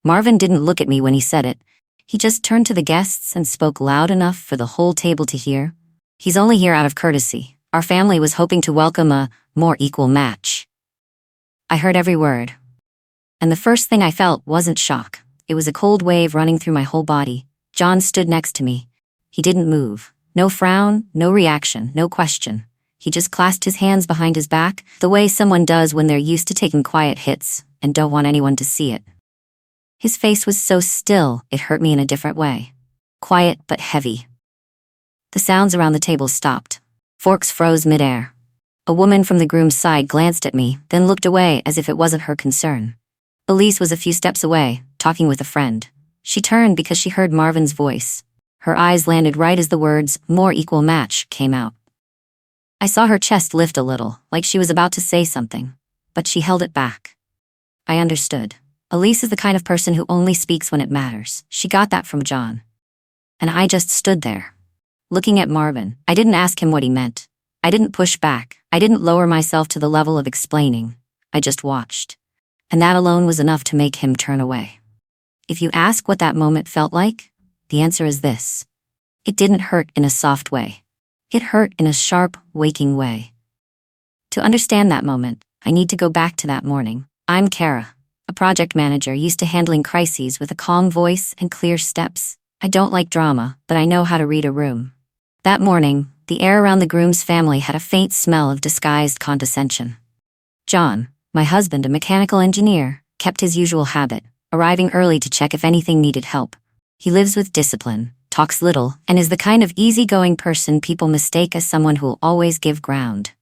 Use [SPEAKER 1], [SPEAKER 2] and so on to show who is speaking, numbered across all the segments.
[SPEAKER 1] Marvin didn't look at me when he said it. He just turned to the guests and spoke loud enough for the whole table to hear. He's only here out of courtesy. Our family was hoping to welcome a more equal match. I heard every word. And the first thing I felt wasn't shock. It was a cold wave running through my whole body. John stood next to me. He didn't move. No frown, no reaction, no question. He just clasped his hands behind his back, the way someone does when they're used to taking quiet hits and don't want anyone to see it. His face was so still, it hurt me in a different way. Quiet but heavy. The sounds around the table stopped. Forks froze midair. A woman from the groom's side glanced at me, then looked away as if it wasn't her concern. Elise was a few steps away, talking with a friend. She turned because she heard Marvin's voice. Her eyes landed right as the words, "more equal match," came out. I saw her chest lift a little, like she was about to say something, but she held it back. I understood. Elise is the kind of person who only speaks when it matters. She got that from John. And I just stood there, looking at Marvin. I didn't ask him what he meant. I didn't push back. I didn't lower myself to the level of explaining. I just watched. And that alone was enough to make him turn away. If you ask what that moment felt like, the answer is this. It didn't hurt in a soft way. It hurt in a sharp, waking way. To understand that moment, I need to go back to that morning. I'm Kara, a project manager used to handling crises with a calm voice and clear steps. I don't like drama, but I know how to read a room. That morning, the air around the groom's family had a faint smell of disguised condescension. John, my husband, a mechanical engineer, kept his usual habit, arriving early to check if anything needed help. He lives with discipline, talks little, and is the kind of easygoing person people mistake as someone who'll always give ground.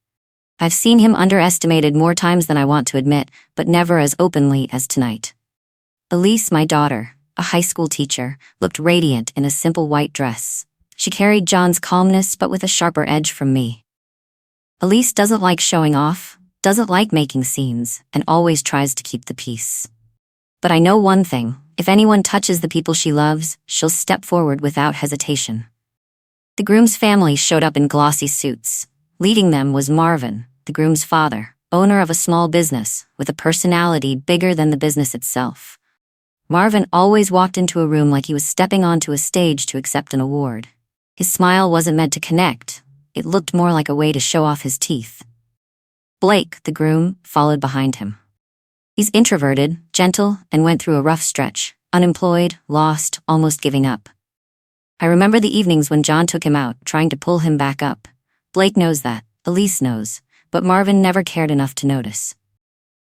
[SPEAKER 1] I've seen him underestimated more times than I want to admit, but never as openly as tonight. Elise, my daughter, a high school teacher, looked radiant in a simple white dress. She carried John's calmness but with a sharper edge from me. Elise doesn't like showing off, doesn't like making scenes, and always tries to keep the peace. But I know one thing, if anyone touches the people she loves, she'll step forward without hesitation. The groom's family showed up in glossy suits. Leading them was Marvin, the groom's father, owner of a small business, with a personality bigger than the business itself. Marvin always walked into a room like he was stepping onto a stage to accept an award. His smile wasn't meant to connect. It looked more like a way to show off his teeth. Blake, the groom, followed behind him. He's introverted, gentle, and went through a rough stretch, unemployed, lost, almost giving up. I remember the evenings when John took him out, trying to pull him back up. Blake knows that, Elise knows, but Marvin never cared enough to notice.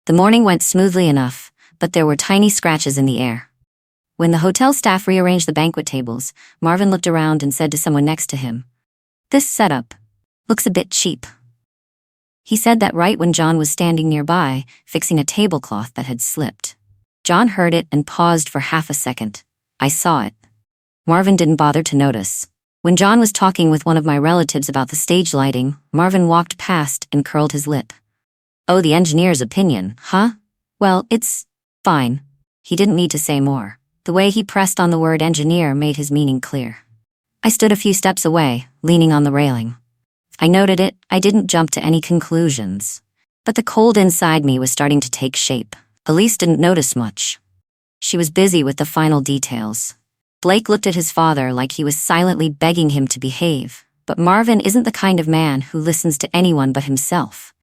[SPEAKER 1] The morning went smoothly enough, but there were tiny scratches in the air. When the hotel staff rearranged the banquet tables, Marvin looked around and said to someone next to him, "This setup looks a bit cheap." He said that right when John was standing nearby, fixing a tablecloth that had slipped. John heard it and paused for half a second. I saw it. Marvin didn't bother to notice. When John was talking with one of my relatives about the stage lighting, Marvin walked past and curled his lip. "Oh, the engineer's opinion, huh? Well, it's fine." He didn't need to say more. The way he pressed on the word engineer made his meaning clear. I stood a few steps away, leaning on the railing. I noted it. I didn't jump to any conclusions. But the cold inside me was starting to take shape. Elise didn't notice much. She was busy with the final details. Blake looked at his father like he was silently begging him to behave, but Marvin isn't the kind of man who listens to anyone but himself.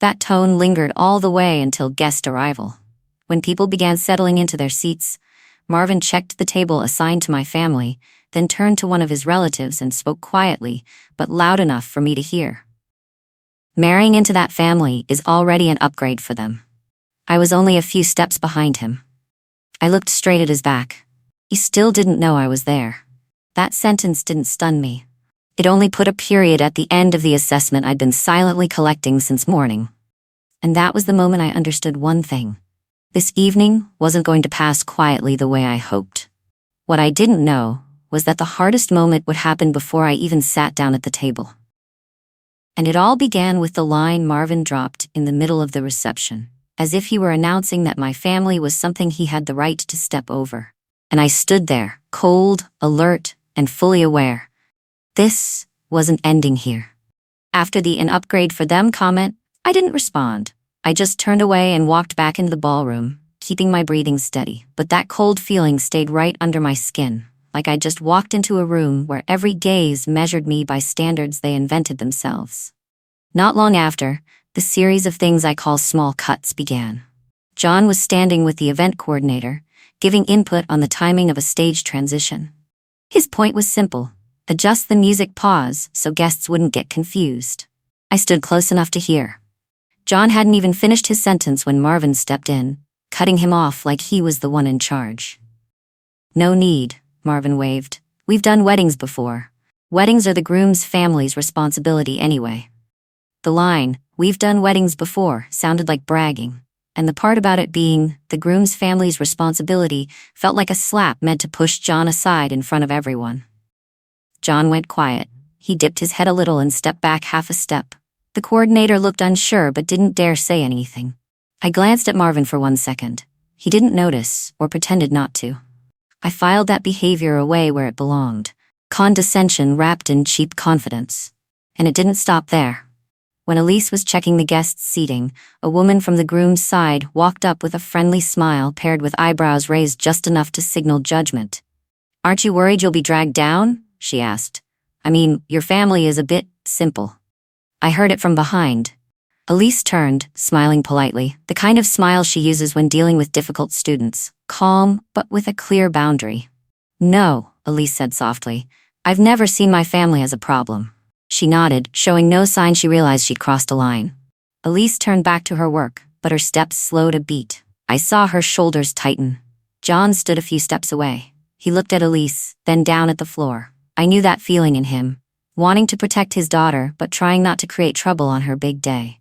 [SPEAKER 1] That tone lingered all the way until guest arrival. When people began settling into their seats, Marvin checked the table assigned to my family, then turned to one of his relatives and spoke quietly, but loud enough for me to hear. Marrying into that family is already an upgrade for them. I was only a few steps behind him. I looked straight at his back. He still didn't know I was there. That sentence didn't stun me. It only put a period at the end of the assessment I'd been silently collecting since morning. And that was the moment I understood one thing. This evening wasn't going to pass quietly the way I hoped. What I didn't know was that the hardest moment would happen before I even sat down at the table. And it all began with the line Marvin dropped in the middle of the reception, as if he were announcing that my family was something he had the right to step over. And I stood there, cold, alert, and fully aware. This wasn't ending here. After the "an upgrade for them" comment, I didn't respond. I just turned away and walked back into the ballroom, keeping my breathing steady, but that cold feeling stayed right under my skin, like I'd just walked into a room where every gaze measured me by standards they invented themselves. Not long after, the series of things I call small cuts began. John was standing with the event coordinator, giving input on the timing of a stage transition. His point was simple: adjust the music pause so guests wouldn't get confused. I stood close enough to hear. John hadn't even finished his sentence when Marvin stepped in, cutting him off like he was the one in charge. "No need," Marvin waved. "We've done weddings before. Weddings are the groom's family's responsibility anyway." The line, "We've done weddings before," sounded like bragging, and the part about it being the groom's family's responsibility felt like a slap meant to push John aside in front of everyone. John went quiet. He dipped his head a little and stepped back half a step. The coordinator looked unsure but didn't dare say anything. I glanced at Marvin for 1 second. He didn't notice, or pretended not to. I filed that behavior away where it belonged, condescension wrapped in cheap confidence. And it didn't stop there. When Elise was checking the guests' seating, a woman from the groom's side walked up with a friendly smile paired with eyebrows raised just enough to signal judgment. "Aren't you worried you'll be dragged down?" she asked. "I mean, your family is a bit simple." I heard it from behind. Elise turned, smiling politely, the kind of smile she uses when dealing with difficult students, calm but with a clear boundary. "No," Elise said softly. "I've never seen my family as a problem." She nodded, showing no sign she realized she'd crossed a line. Elise turned back to her work, but her steps slowed a beat. I saw her shoulders tighten. John stood a few steps away. He looked at Elise, then down at the floor. I knew that feeling in him, wanting to protect his daughter but trying not to create trouble on her big day.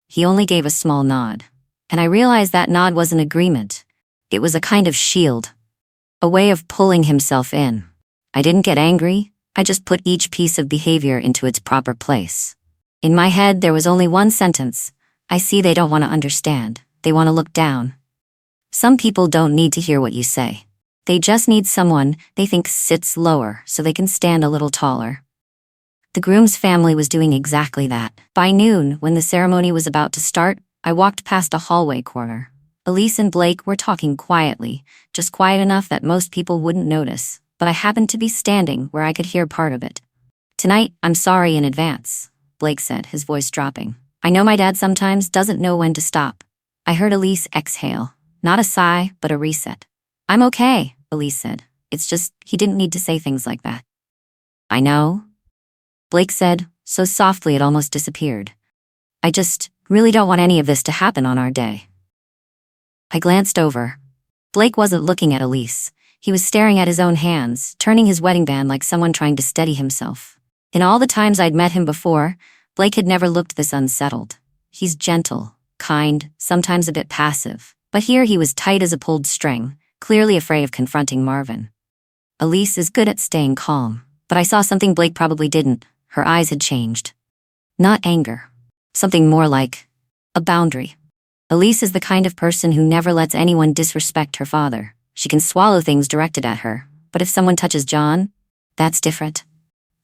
[SPEAKER 1] He only gave a small nod, and I realized that nod was an agreement. It was a kind of shield, a way of pulling himself in. I didn't get angry. I just put each piece of behavior into its proper place. In my head, there was only one sentence: I see they don't want to understand. They want to look down. Some people don't need to hear what you say. They just need someone they think sits lower so they can stand a little taller. The groom's family was doing exactly that. By noon, when the ceremony was about to start, I walked past a hallway corner. Elise and Blake were talking quietly, just quiet enough that most people wouldn't notice, but I happened to be standing where I could hear part of it. "Tonight, I'm sorry in advance," Blake said, his voice dropping. "I know my dad sometimes doesn't know when to stop." I heard Elise exhale, not a sigh, but a reset. "I'm okay," Elise said. "It's just, he didn't need to say things like that." "I know," Blake said, so softly it almost disappeared. "I just really don't want any of this to happen on our day." I glanced over. Blake wasn't looking at Elise. He was staring at his own hands, turning his wedding band like someone trying to steady himself. In all the times I'd met him before, Blake had never looked this unsettled. He's gentle, kind, sometimes a bit passive, but here he was tight as a pulled string, clearly afraid of confronting Marvin. Elise is good at staying calm, but I saw something Blake probably didn't. Her eyes had changed. Not anger. Something more like a boundary. Elise is the kind of person who never lets anyone disrespect her father. She can swallow things directed at her, but if someone touches John, that's different.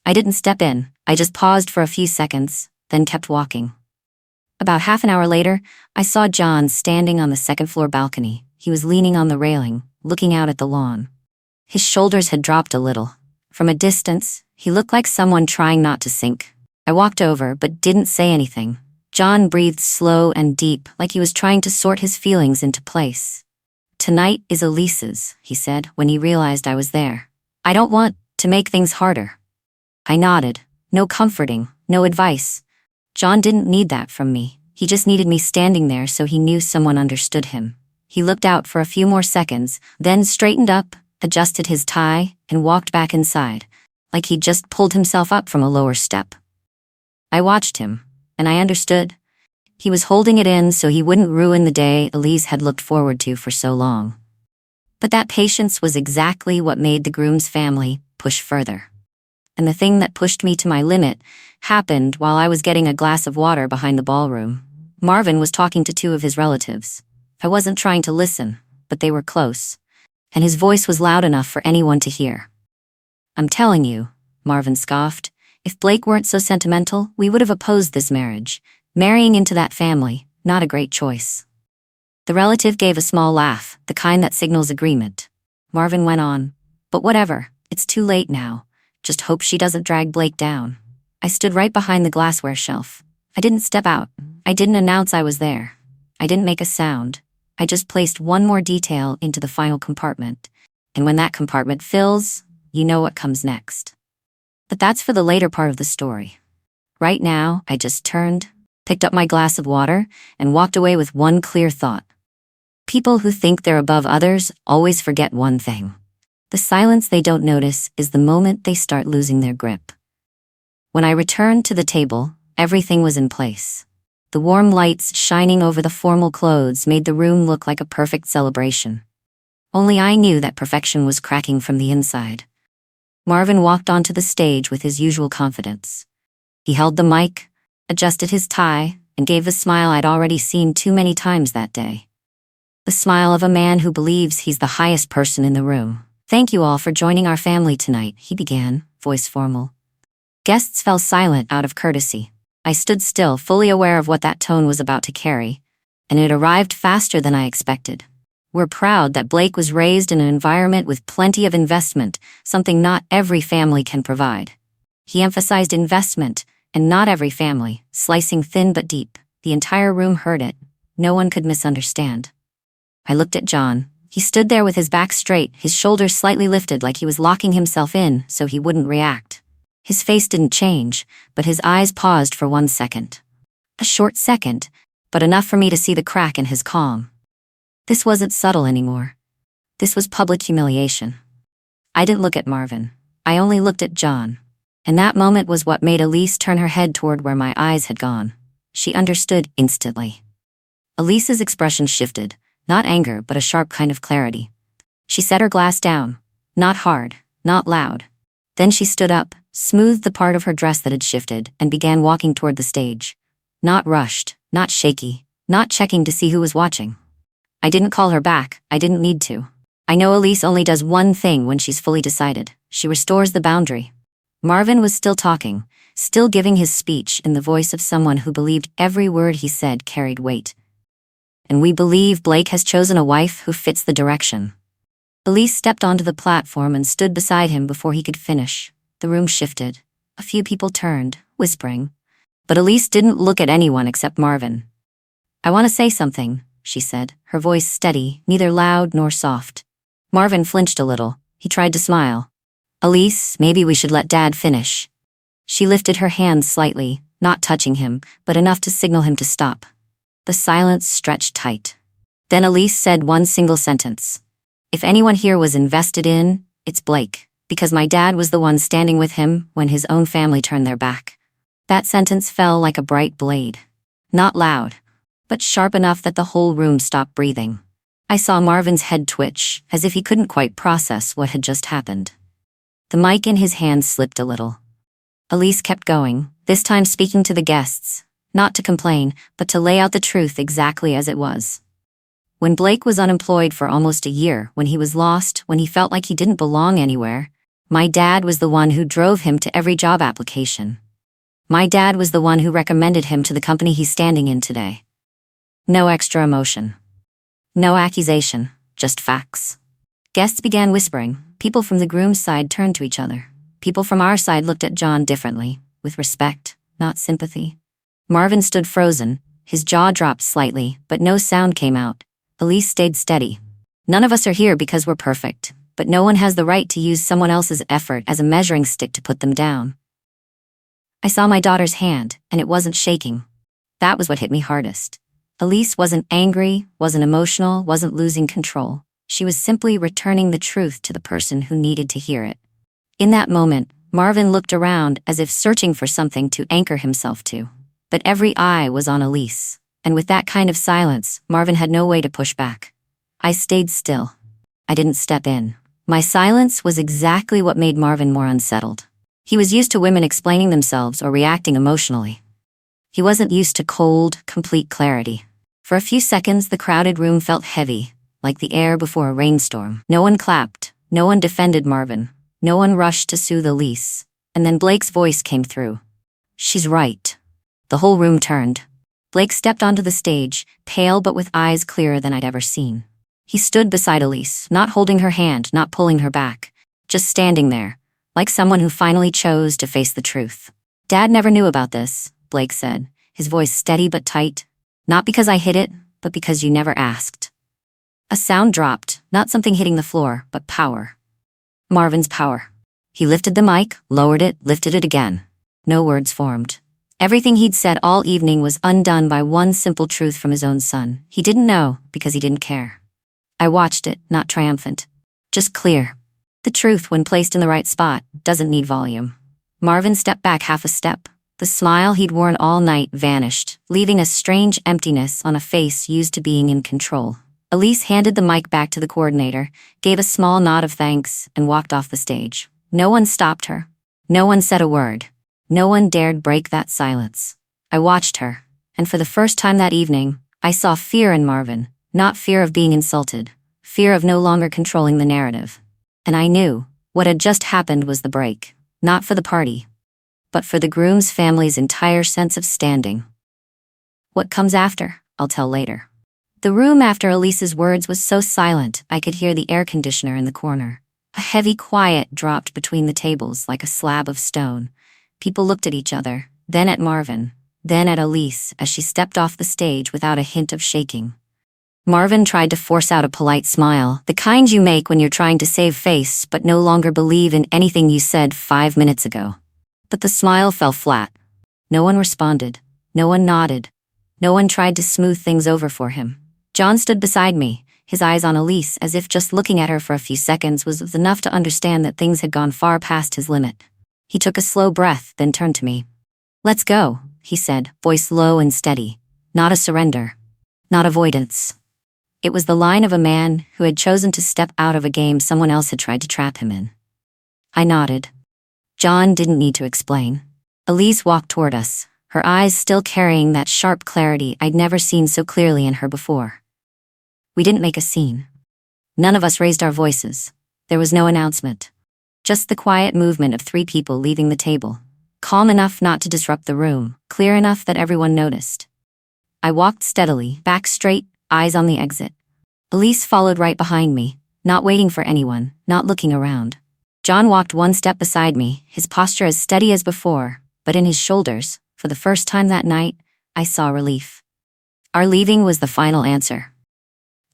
[SPEAKER 1] I didn't step in. I just paused for a few seconds, then kept walking. About half an hour later, I saw John standing on the second-floor balcony. He was leaning on the railing, looking out at the lawn. His shoulders had dropped a little. From a distance, he looked like someone trying not to sink. I walked over, but didn't say anything. John breathed slow and deep, like he was trying to sort his feelings into place. "Tonight is Elise's," he said when he realized I was there. "I don't want to make things harder." I nodded. No comforting, no advice. John didn't need that from me. He just needed me standing there so he knew someone understood him. He looked out for a few more seconds, then straightened up, adjusted his tie, and walked back inside, like he'd just pulled himself up from a lower step. I watched him, and I understood. He was holding it in so he wouldn't ruin the day Elise had looked forward to for so long. But that patience was exactly what made the groom's family push further. And the thing that pushed me to my limit happened while I was getting a glass of water behind the ballroom. Marvin was talking to two of his relatives. I wasn't trying to listen, but they were close, and his voice was loud enough for anyone to hear. "I'm telling you," Marvin scoffed, "if Blake weren't so sentimental, we would have opposed this marriage. Marrying into that family, not a great choice." The relative gave a small laugh, the kind that signals agreement. Marvin went on. But whatever, it's too late now. Just hope she doesn't drag Blake down. I stood right behind the glassware shelf. I didn't step out. I didn't announce I was there. I didn't make a sound. I just placed one more detail into the final compartment. And when that compartment fills, you know what comes next. But that's for the later part of the story. Right now, I just turned, picked up my glass of water, and walked away with one clear thought. People who think they're above others always forget one thing. The silence they don't notice is the moment they start losing their grip. When I returned to the table, everything was in place. The warm lights shining over the formal clothes made the room look like a perfect celebration. Only I knew that perfection was cracking from the inside. Marvin walked onto the stage with his usual confidence. He held the mic, adjusted his tie, and gave the smile I'd already seen too many times that day. The smile of a man who believes he's the highest person in the room. "Thank you all for joining our family tonight," he began, voice formal. Guests fell silent out of courtesy. I stood still, fully aware of what that tone was about to carry, and it arrived faster than I expected. We're proud that Blake was raised in an environment with plenty of investment, something not every family can provide. He emphasized investment, and not every family, slicing thin but deep. The entire room heard it. No one could misunderstand. I looked at John. He stood there with his back straight, his shoulders slightly lifted like he was locking himself in so he wouldn't react. His face didn't change, but his eyes paused for 1 second. A short second, but enough for me to see the crack in his calm. This wasn't subtle anymore. This was public humiliation. I didn't look at Marvin. I only looked at John. And that moment was what made Elise turn her head toward where my eyes had gone. She understood instantly. Elise's expression shifted, not anger but a sharp kind of clarity. She set her glass down, not hard, not loud. Then she stood up, smoothed the part of her dress that had shifted, and began walking toward the stage. Not rushed, not shaky, not checking to see who was watching. I didn't call her back, I didn't need to. I know Elise only does one thing when she's fully decided. She restores the boundary. Marvin was still talking, still giving his speech in the voice of someone who believed every word he said carried weight. "And we believe Blake has chosen a wife who fits the direction." Elise stepped onto the platform and stood beside him before he could finish. The room shifted. A few people turned, whispering. But Elise didn't look at anyone except Marvin. "I want to say something," she said, her voice steady, neither loud nor soft. Marvin flinched a little. He tried to smile. "Elise, maybe we should let Dad finish." She lifted her hands slightly, not touching him, but enough to signal him to stop. The silence stretched tight. Then Elise said one single sentence. "If anyone here was invested in, it's Blake, because my dad was the one standing with him when his own family turned their back." That sentence fell like a bright blade. Not loud, but sharp enough that the whole room stopped breathing. I saw Marvin's head twitch, as if he couldn't quite process what had just happened. The mic in his hand slipped a little. Elise kept going, this time speaking to the guests, not to complain, but to lay out the truth exactly as it was. When Blake was unemployed for almost a year, when he was lost, when he felt like he didn't belong anywhere, my dad was the one who drove him to every job application. My dad was the one who recommended him to the company he's standing in today. No extra emotion. No accusation, just facts. Guests began whispering. People from the groom's side turned to each other. People from our side looked at John differently, with respect, not sympathy. Marvin stood frozen, his jaw dropped slightly, but no sound came out. Elise stayed steady. "None of us are here because we're perfect, but no one has the right to use someone else's effort as a measuring stick to put them down." I saw my daughter's hand, and it wasn't shaking. That was what hit me hardest. Elise wasn't angry, wasn't emotional, wasn't losing control. She was simply returning the truth to the person who needed to hear it. In that moment, Marvin looked around as if searching for something to anchor himself to. But every eye was on Elise, and with that kind of silence, Marvin had no way to push back. I stayed still. I didn't step in. My silence was exactly what made Marvin more unsettled. He was used to women explaining themselves or reacting emotionally. He wasn't used to cold, complete clarity. For a few seconds, the crowded room felt heavy, like the air before a rainstorm. No one clapped, no one defended Marvin, no one rushed to soothe Elise. And then Blake's voice came through. "She's right." The whole room turned. Blake stepped onto the stage, pale but with eyes clearer than I'd ever seen. He stood beside Elise, not holding her hand, not pulling her back, just standing there, like someone who finally chose to face the truth. "Dad never knew about this," Blake said, his voice steady but tight. "Not because I hid it, but because you never asked." A sound dropped, not something hitting the floor, but power. Marvin's power. He lifted the mic, lowered it, lifted it again. No words formed. Everything he'd said all evening was undone by one simple truth from his own son. He didn't know because he didn't care. I watched it, not triumphant. Just clear. The truth, when placed in the right spot, doesn't need volume. Marvin stepped back half a step. The smile he'd worn all night vanished, leaving a strange emptiness on a face used to being in control. Elise handed the mic back to the coordinator, gave a small nod of thanks, and walked off the stage. No one stopped her. No one said a word. No one dared break that silence. I watched her, and for the first time that evening, I saw fear in Marvin, not fear of being insulted, fear of no longer controlling the narrative. And I knew what had just happened was the break, not for the party, but for the groom's family's entire sense of standing. What comes after, I'll tell later. The room after Elise's words was so silent I could hear the air conditioner in the corner. A heavy quiet dropped between the tables like a slab of stone. People looked at each other, then at Marvin, then at Elise as she stepped off the stage without a hint of shaking. Marvin tried to force out a polite smile, the kind you make when you're trying to save face but no longer believe in anything you said 5 minutes ago. But the smile fell flat. No one responded. No one nodded. No one tried to smooth things over for him. John stood beside me, his eyes on Elise as if just looking at her for a few seconds was enough to understand that things had gone far past his limit. He took a slow breath, then turned to me. "Let's go," he said, voice low and steady. Not a surrender. Not avoidance. It was the line of a man who had chosen to step out of a game someone else had tried to trap him in. I nodded. John didn't need to explain. Elise walked toward us, her eyes still carrying that sharp clarity I'd never seen so clearly in her before. We didn't make a scene. None of us raised our voices. There was no announcement. Just the quiet movement of 3 people leaving the table, calm enough not to disrupt the room, clear enough that everyone noticed. I walked steadily, back straight, eyes on the exit. Elise followed right behind me, not waiting for anyone, not looking around. John walked 1 step beside me, his posture as steady as before, but in his shoulders, for the first time that night, I saw relief. Our leaving was the final answer.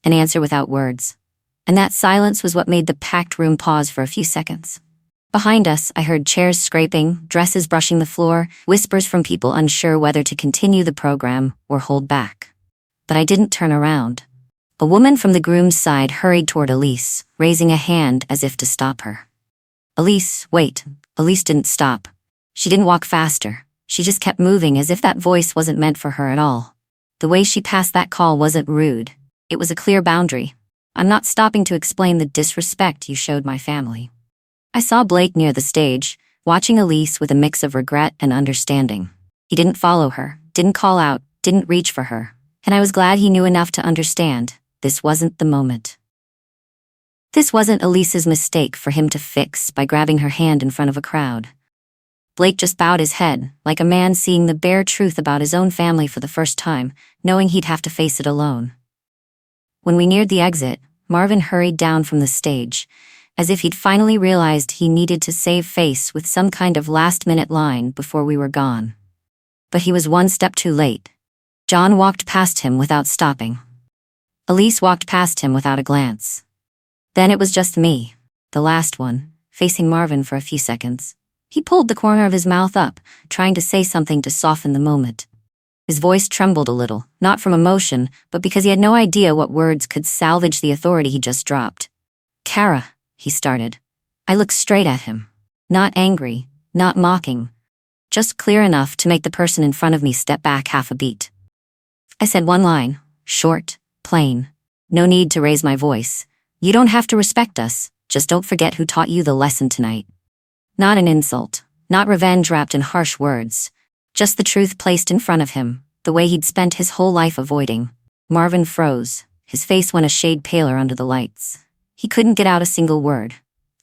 [SPEAKER 1] An answer without words. And that silence was what made the packed room pause for a few seconds. Behind us, I heard chairs scraping, dresses brushing the floor, whispers from people unsure whether to continue the program or hold back. But I didn't turn around. A woman from the groom's side hurried toward Elise, raising a hand as if to stop her. "Elise, wait." Elise didn't stop. She didn't walk faster. She just kept moving as if that voice wasn't meant for her at all. The way she passed that call wasn't rude. It was a clear boundary. "I'm not stopping to explain the disrespect you showed my family." I saw Blake near the stage, watching Elise with a mix of regret and understanding. He didn't follow her, didn't call out, didn't reach for her, and I was glad he knew enough to understand this wasn't the moment. This wasn't Elise's mistake for him to fix by grabbing her hand in front of a crowd. Blake just bowed his head, like a man seeing the bare truth about his own family for the first time, knowing he'd have to face it alone. When we neared the exit, Marvin hurried down from the stage, as if he'd finally realized he needed to save face with some kind of last-minute line before we were gone. But he was 1 step too late. John walked past him without stopping. Elise walked past him without a glance. Then it was just me, the last one, facing Marvin for a few seconds. He pulled the corner of his mouth up, trying to say something to soften the moment. His voice trembled a little, not from emotion, but because he had no idea what words could salvage the authority he just dropped. "Kara," he started. I looked straight at him. Not angry, not mocking. Just clear enough to make the person in front of me step back half a beat. I said 1 line, short, plain. "No need to raise my voice. You don't have to respect us, just don't forget who taught you the lesson tonight." Not an insult, not revenge wrapped in harsh words. Just the truth placed in front of him, the way he'd spent his whole life avoiding. Marvin froze. His face went a shade paler under the lights. He couldn't get out a single word.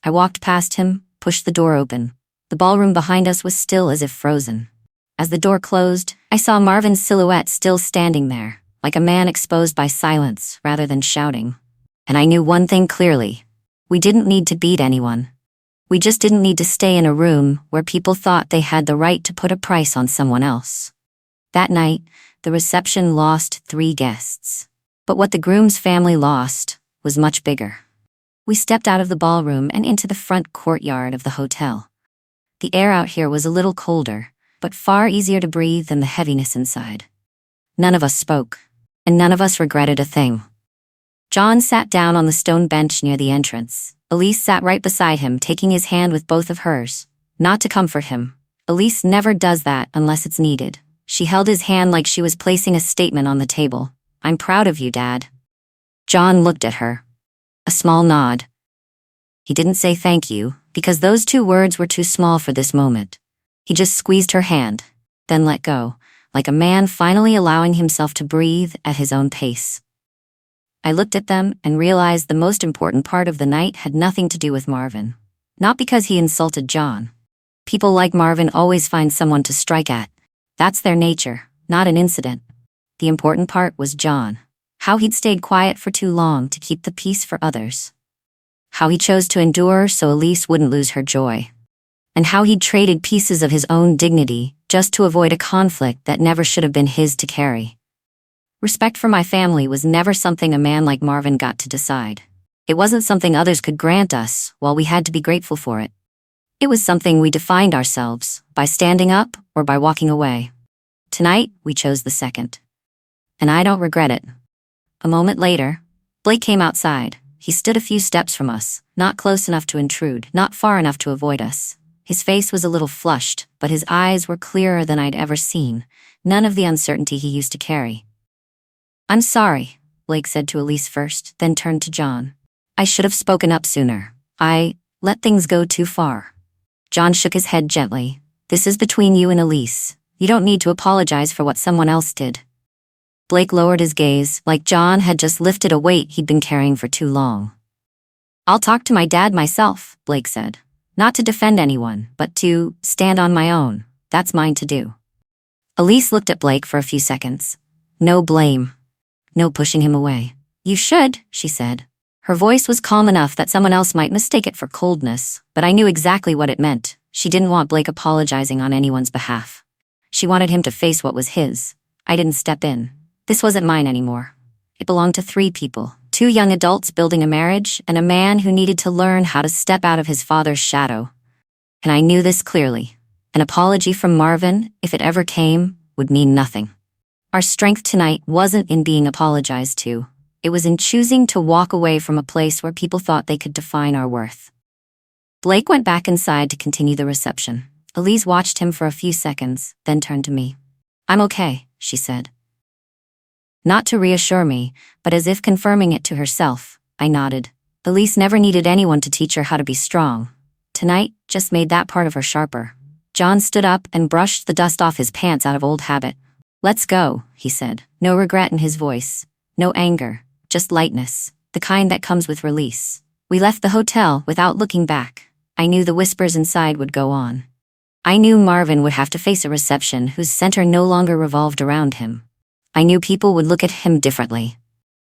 [SPEAKER 1] I walked past him, pushed the door open. The ballroom behind us was still as if frozen. As the door closed, I saw Marvin's silhouette still standing there, like a man exposed by silence rather than shouting. And I knew one thing clearly. We didn't need to beat anyone. We just didn't need to stay in a room where people thought they had the right to put a price on someone else. That night, the reception lost 3 guests. But what the groom's family lost was much bigger. We stepped out of the ballroom and into the front courtyard of the hotel. The air out here was a little colder, but far easier to breathe than the heaviness inside. None of us spoke, and none of us regretted a thing. John sat down on the stone bench near the entrance. Elise sat right beside him, taking his hand with both of hers. Not to comfort him. Elise never does that unless it's needed. She held his hand like she was placing a statement on the table. "I'm proud of you, Dad." John looked at her. A small nod. He didn't say thank you, because those 2 words were too small for this moment. He just squeezed her hand, then let go, like a man finally allowing himself to breathe at his own pace. I looked at them and realized the most important part of the night had nothing to do with Marvin. Not because he insulted John. People like Marvin always find someone to strike at. That's their nature, not an incident. The important part was John. How he'd stayed quiet for too long to keep the peace for others. How he chose to endure so Elise wouldn't lose her joy. And how he'd traded pieces of his own dignity just to avoid a conflict that never should have been his to carry. Respect for my family was never something a man like Marvin got to decide. It wasn't something others could grant us while we had to be grateful for it. It was something we defined ourselves, by standing up or by walking away. Tonight, we chose the second. And I don't regret it. A moment later, Blake came outside. He stood a few steps from us, not close enough to intrude, not far enough to avoid us. His face was a little flushed, but his eyes were clearer than I'd ever seen, none of the uncertainty he used to carry. "I'm sorry," Blake said to Elise first, then turned to John. "I should have spoken up sooner. I let things go too far." John shook his head gently. "This is between you and Elise. You don't need to apologize for what someone else did." Blake lowered his gaze, like John had just lifted a weight he'd been carrying for too long. "I'll talk to my dad myself," Blake said. "Not to defend anyone, but to stand on my own. That's mine to do." Elise looked at Blake for a few seconds. No blame. No pushing him away. "You should," she said. Her voice was calm enough that someone else might mistake it for coldness, but I knew exactly what it meant. She didn't want Blake apologizing on anyone's behalf. She wanted him to face what was his. I didn't step in. This wasn't mine anymore. It belonged to 3 people, 2 young adults building a marriage, and a man who needed to learn how to step out of his father's shadow. And I knew this clearly. An apology from Marvin, if it ever came, would mean nothing. Our strength tonight wasn't in being apologized to. It was in choosing to walk away from a place where people thought they could define our worth. Blake went back inside to continue the reception. Elise watched him for a few seconds, then turned to me. "I'm okay," she said. Not to reassure me, but as if confirming it to herself, I nodded. Elise never needed anyone to teach her how to be strong. Tonight just made that part of her sharper. John stood up and brushed the dust off his pants out of old habit. "Let's go," he said, no regret in his voice, no anger, just lightness, the kind that comes with release. We left the hotel without looking back. I knew the whispers inside would go on. I knew Marvin would have to face a reception whose center no longer revolved around him. I knew people would look at him differently.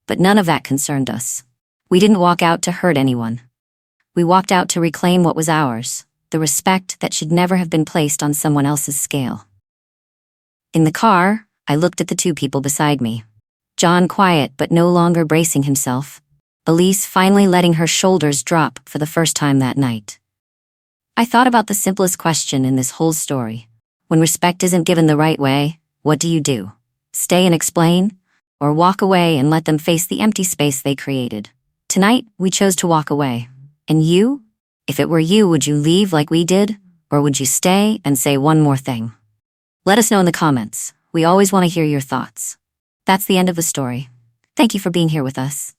[SPEAKER 1] But none of that concerned us. We didn't walk out to hurt anyone. We walked out to reclaim what was ours, the respect that should never have been placed on someone else's scale. In the car, I looked at the 2 people beside me. John quiet but no longer bracing himself. Elise finally letting her shoulders drop for the first time that night. I thought about the simplest question in this whole story. When respect isn't given the right way, what do you do? Stay and explain? Or walk away and let them face the empty space they created? Tonight, we chose to walk away. And you? If it were you, would you leave like we did? Or would you stay and say one more thing? Let us know in the comments. We always want to hear your thoughts. That's the end of the story. Thank you for being here with us.